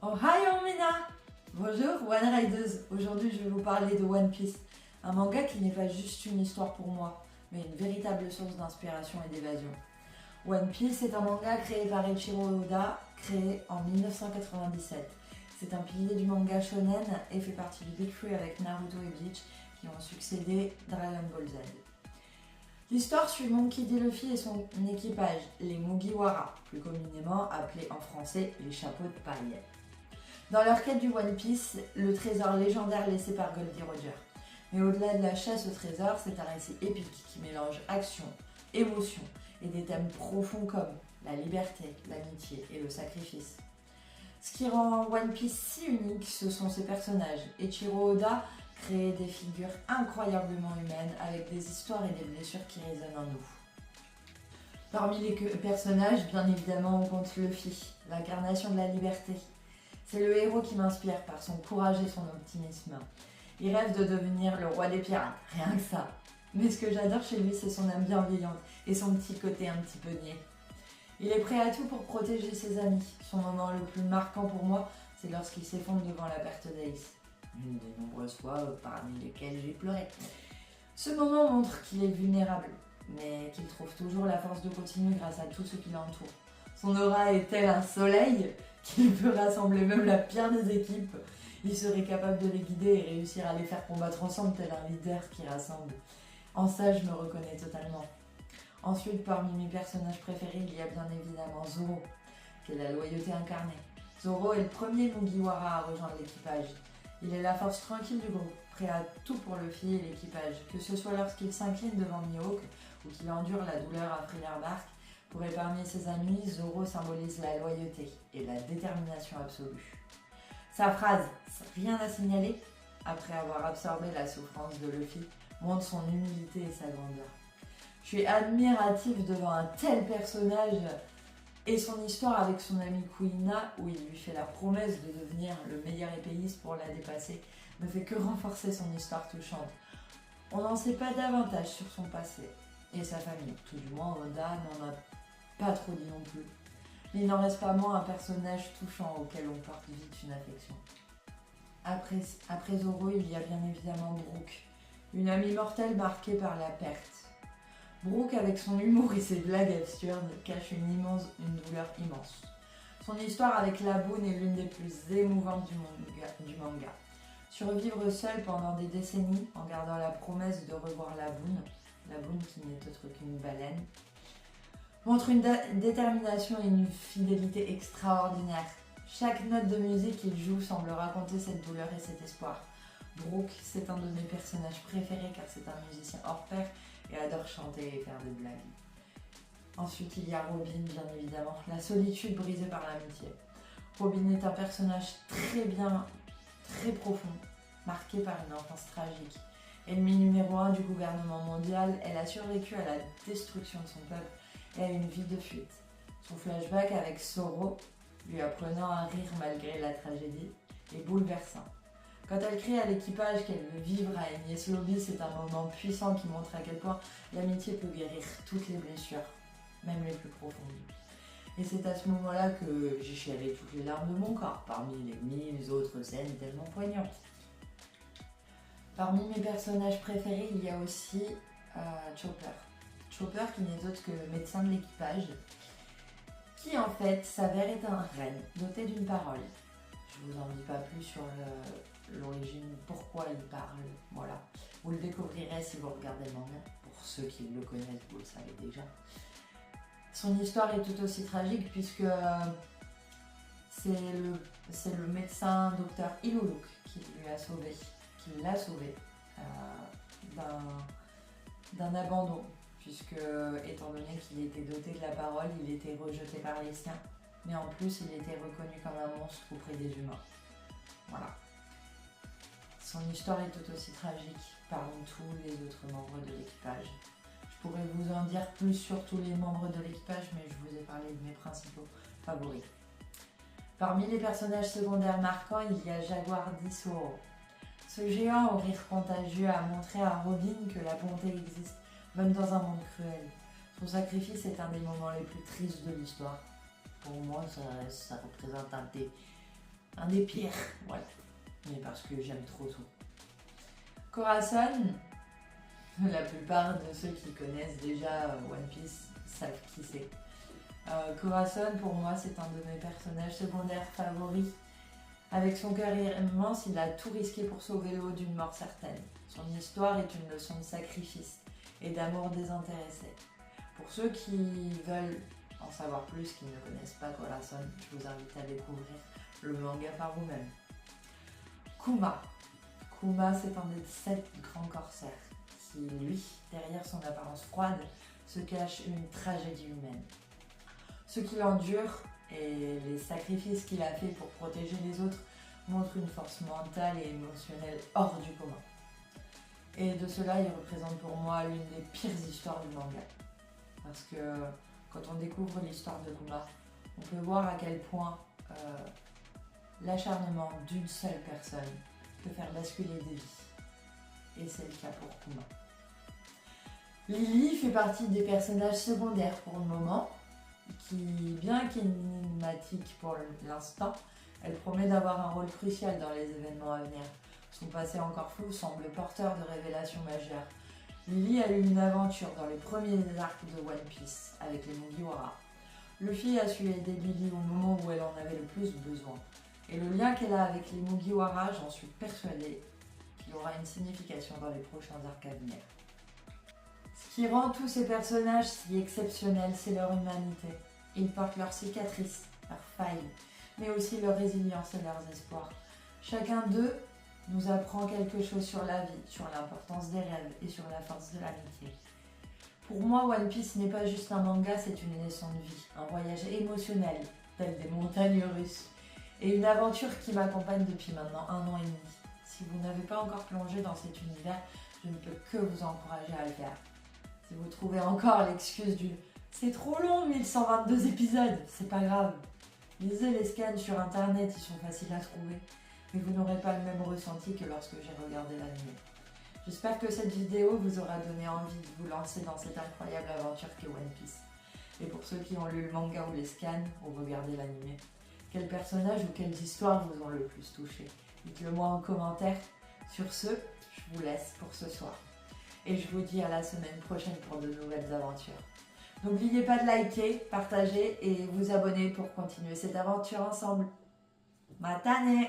Ohayou Mina! Bonjour One Riders. Aujourd'hui je vais vous parler de One Piece, un manga qui n'est pas juste une histoire pour moi, mais une véritable source d'inspiration et d'évasion. One Piece est un manga créé par Eiichiro Oda, créé en 1997. C'est un pilier du manga shonen et fait partie du Big Three avec Naruto et Bleach qui ont succédé Dragon Ball Z. L'histoire suit Monkey D. Luffy et son équipage, les Mugiwara, plus communément appelés en français les chapeaux de paille. Dans leur quête du One Piece, le trésor légendaire laissé par Goldie Roger. Mais au-delà de la chasse au trésor, c'est un récit épique qui mélange action, émotion et des thèmes profonds comme la liberté, l'amitié et le sacrifice. Ce qui rend One Piece si unique, ce sont ses personnages. Eiichiro Oda crée des figures incroyablement humaines avec des histoires et des blessures qui résonnent en nous. Parmi les personnages, bien évidemment, on compte Luffy, l'incarnation de la liberté. C'est le héros qui m'inspire par son courage et son optimisme. Il rêve de devenir le roi des pirates, rien que ça. Mais ce que j'adore chez lui, c'est son âme bienveillante et son petit côté un petit peu niais. Il est prêt à tout pour protéger ses amis. Son moment le plus marquant pour moi, c'est lorsqu'il s'effondre devant la perte d'Ace. Une des nombreuses fois parmi lesquelles j'ai pleuré. Ce moment montre qu'il est vulnérable, mais qu'il trouve toujours la force de continuer grâce à tout ce qui l'entoure. Son aura est tel un soleil qu'il peut rassembler même la pire des équipes. Il serait capable de les guider et réussir à les faire combattre ensemble tel un leader qui rassemble. En ça, je me reconnais totalement. Ensuite, parmi mes personnages préférés, il y a bien évidemment Zoro, qui est la loyauté incarnée. Zoro est le premier Mugiwara à rejoindre l'équipage. Il est la force tranquille du groupe, prêt à tout pour Luffy et l'équipage, que ce soit lorsqu'il s'incline devant Mihawk ou qu'il endure la douleur après l'embarque. Pour épargner ses amis, Zoro symbolise la loyauté et la détermination absolue. Sa phrase « rien à signaler » après avoir absorbé la souffrance de Luffy montre son humilité et sa grandeur. Je suis admiratif devant un tel personnage et son histoire avec son amie Kuina où il lui fait la promesse de devenir le meilleur épéiste pour la dépasser ne fait que renforcer son histoire touchante. On n'en sait pas davantage sur son passé et sa famille, tout du moins Oda n'en a pas trop dit non plus. Mais il n'en reste pas moins un personnage touchant auquel on porte vite une affection. Après Zoro, il y a bien évidemment Brook, une amie mortelle marquée par la perte. Brook, avec son humour et ses blagues absurdes, cache une douleur immense. Son histoire avec la Boune est l'une des plus émouvantes du manga. Survivre seul pendant des décennies en gardant la promesse de revoir la Boune qui n'est autre qu'une baleine, montre une détermination et une fidélité extraordinaires. Chaque note de musique qu'il joue semble raconter cette douleur et cet espoir. Brook, c'est un de mes personnages préférés car c'est un musicien hors pair et adore chanter et faire des blagues. Ensuite, il y a Robin, bien évidemment, la solitude brisée par l'amitié. Robin est un personnage très profond, marqué par une enfance tragique. Ennemie numéro 1 du gouvernement mondial, elle a survécu à la destruction de son peuple et à une vie de fuite. Son flashback avec Zoro, lui apprenant à rire malgré la tragédie, est bouleversant. Quand elle crie à l'équipage qu'elle veut vivre à Enies Lobby, c'est un moment puissant qui montre à quel point l'amitié peut guérir toutes les blessures, même les plus profondes. Et c'est à ce moment-là que j'ai chialé toutes les larmes de mon corps, parmi les mille autres scènes tellement poignantes. Parmi mes personnages préférés, il y a aussi Chopper. Chopper qui n'est autre que le médecin de l'équipage, qui en fait s'avère être un renne doté d'une parole. Je vous en dis pas plus sur l'origine, pourquoi il parle, voilà. Vous le découvrirez si vous regardez le manga. Pour ceux qui le connaissent, vous le savez déjà. Son histoire est tout aussi tragique puisque c'est le médecin docteur Iluluk qui l'a sauvé d'un abandon. Puisque, étant donné qu'il était doté de la parole, il était rejeté par les siens. Mais en plus, il était reconnu comme un monstre auprès des humains. Voilà. Son histoire est tout aussi tragique parmi tous les autres membres de l'équipage. Je pourrais vous en dire plus sur tous les membres de l'équipage, mais je vous ai parlé de mes principaux favoris. Parmi les personnages secondaires marquants, il y a Jaguar D. Zoro. Ce géant au rire contagieux a montré à Robin que la bonté existe, même dans un monde cruel. Son sacrifice est un des moments les plus tristes de l'histoire. Pour moi, ça représente un des Un des pires, ouais. Mais parce que j'aime trop tout. Corazon, la plupart de ceux qui connaissent déjà One Piece savent qui c'est. Corazon, pour moi, c'est un de mes personnages secondaires favoris. Avec son cœur immense, il a tout risqué pour sauver l'eau d'une mort certaine. Son histoire est une leçon de sacrifice et d'amour désintéressé. Pour ceux qui veulent en savoir plus, qui ne connaissent pas Corazon, je vous invite à découvrir le manga par vous-même. Kuma. Kuma, c'est un des 7 grands corsaires qui, lui, derrière son apparence froide, se cache une tragédie humaine. Ce qu'il endure et les sacrifices qu'il a fait pour protéger les autres montrent une force mentale et émotionnelle hors du commun. Et de cela, il représente pour moi l'une des pires histoires du manga. Parce que quand on découvre l'histoire de Kuma, on peut voir à quel point l'acharnement d'une seule personne peut faire basculer des vies. Et c'est le cas pour Kuma. Lily fait partie des personnages secondaires pour le moment, qui, bien qu'énigmatique pour l'instant, elle promet d'avoir un rôle crucial dans les événements à venir. Son passé encore flou semble porteur de révélations majeures. Lily a eu une aventure dans les premiers arcs de One Piece avec les Mugiwara. Luffy a su aider Lily au moment où elle en avait le plus besoin. Et le lien qu'elle a avec les Mugiwara, j'en suis persuadée qu'il aura une signification dans les prochains arcs à venir. Ce qui rend tous ces personnages si exceptionnels, c'est leur humanité. Ils portent leurs cicatrices, leurs failles, mais aussi leur résilience et leurs espoirs. Chacun d'eux nous apprend quelque chose sur la vie, sur l'importance des rêves et sur la force de l'amitié. Pour moi, One Piece n'est pas juste un manga, c'est une leçon de vie, un voyage émotionnel, tel des montagnes russes, et une aventure qui m'accompagne depuis maintenant 1 an et demi. Si vous n'avez pas encore plongé dans cet univers, je ne peux que vous encourager à le faire. Si vous trouvez encore l'excuse du « c'est trop long, 1122 épisodes », c'est pas grave. Lisez les scans sur internet, ils sont faciles à trouver. Mais vous n'aurez pas le même ressenti que lorsque j'ai regardé l'anime. J'espère que cette vidéo vous aura donné envie de vous lancer dans cette incroyable aventure qu'est One Piece. Et pour ceux qui ont lu le manga ou les scans ou regardé l'anime, quels personnages ou quelles histoires vous ont le plus touché? Dites-le moi en commentaire. Sur ce, je vous laisse pour ce soir. Et je vous dis à la semaine prochaine pour de nouvelles aventures. N'oubliez pas de liker, partager et vous abonner pour continuer cette aventure ensemble. Matane!